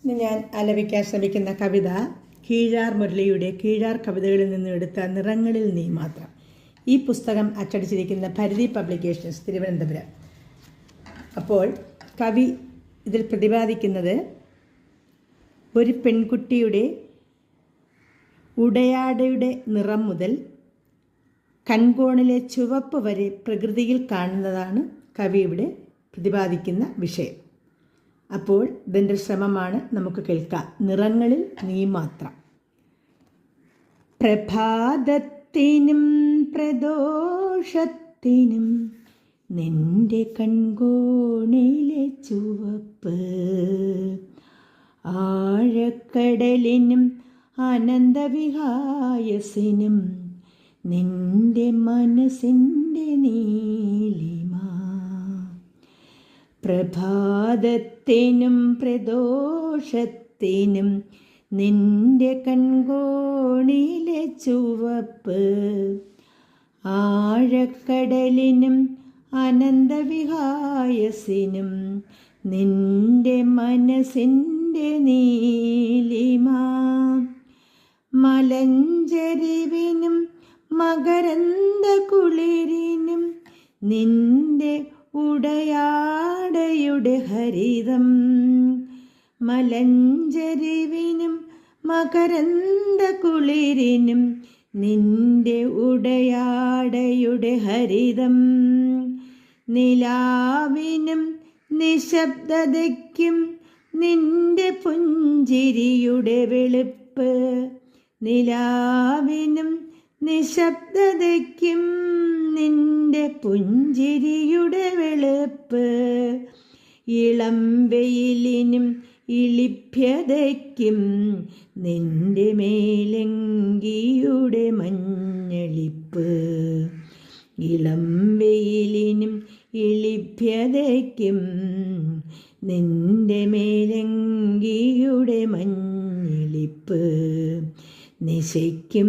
ഇന്ന് ഞാൻ ആലപിക്കാൻ ശ്രമിക്കുന്ന കവിത കീഴാർ മുരളിയുടെ കീഴാർ കവിതകളിൽ നിന്നും എടുത്ത നിറങ്ങളിൽ നീ മാത്രം. ഈ പുസ്തകം അച്ചടിച്ചിരിക്കുന്ന പരിധി പബ്ലിക്കേഷൻസ്, തിരുവനന്തപുരം. അപ്പോൾ കവി ഇതിൽ പ്രതിപാദിക്കുന്നത് ഒരു പെൺകുട്ടിയുടെ ഉടയാടയുടെ നിറം മുതൽ കൺകോണിലെ ചുവപ്പ് വരെ പ്രകൃതിയിൽ കാണുന്നതാണ് കവി ഇവിടെ പ്രതിപാദിക്കുന്ന വിഷയം. അപ്പോൾ ഇതിൻ്റെ ശ്രമമാണ് നമുക്ക് കേൾക്കാം. നിറങ്ങളിൽ നീ മാത്രം. പ്രഭാതത്തിനും പ്രദോഷത്തിനും നിന്റെ കൺകോണിലെ ചുവപ്പ്, ആഴക്കടലിനും അനന്തവിഹായസിനും നിന്റെ മനസ്സിൻ്റെ നീലിമ. പ്രഭാതത്തിനും പ്രദോഷത്തിനും നിന്റെ കൺകോണിലെ ചുവപ്പ്, ആഴക്കടലിനും അനന്തവിഹായസിനും നിന്റെ മനസ്സിൻ്റെ നീലിമ. മലഞ്ചരിവിനും മകരന്ദ കുളിരിനും നിന്റെ ഉടയാടയുടെ ഹരിതം. മലഞ്ചരിവിനും മകരന്ദ കുളിരിനും നിന്റെ ഉടയാടയുടെ ഹരിതം. നിലാവിനും നിശബ്ദതയ്ക്കും നിന്റെ പുഞ്ചിരിയുടെ വെളുപ്പ്. നിലാവിനും നിശബ്ദതയ്ക്കും നിന്റെ പുഞ്ചിരിയുടെ വെളുപ്പ്. ഇളം വെയിലിനും ഇളിഭ്യതയ്ക്കും നിന്റെ മേലങ്കിയുടെ മഞ്ഞളിപ്പ്. ഇളം വെയിലിനും ഇളിഭ്യതയ്ക്കും നിന്റെ മേലങ്കിയുടെ മഞ്ഞളിപ്പ്. നിശയ്ക്കും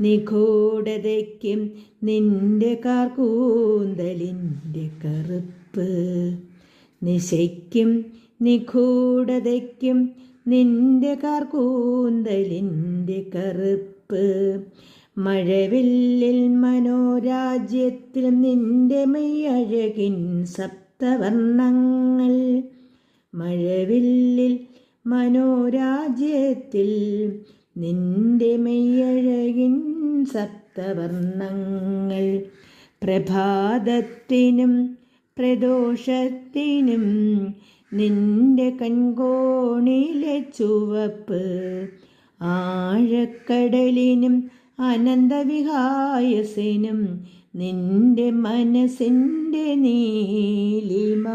നിഗൂഢതയ്ക്കും നിന്റെ കാർകൂന്തലിൻ്റെ കറുപ്പ്. നിശയ്ക്കും നിഗൂഢതയ്ക്കും നിന്റെ കാർകൂന്തലിൻ്റെ കറുപ്പ്. മഴവില്ലിൽ മനോരാജ്യത്തിൽ നിന്റെ മെയ്യഴകിൻ സപ്തവർണ്ണങ്ങൾ. മഴവില്ലിൽ മനോരാജ്യത്തിൽ നിന്റെ മെയ്യഴകിൻ സപ്തവർണ്ണങ്ങൾ. പ്രഭാതത്തിനും പ്രദോഷത്തിനും നിന്റെ കൺകോണിലെ ചുവപ്പ്, ആഴക്കടലിനും അനന്തവിഹായസിനും നിന്റെ മനസ്സിൻ്റെ നീലിമ.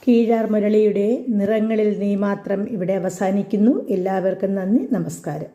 കീഴാർ മുരളിയുടെ നിറങ്ങളിൽ നീ മാത്രം ഇവിടെ അവസാനിക്കുന്നു. എല്ലാവർക്കും നന്ദി, നമസ്കാരം.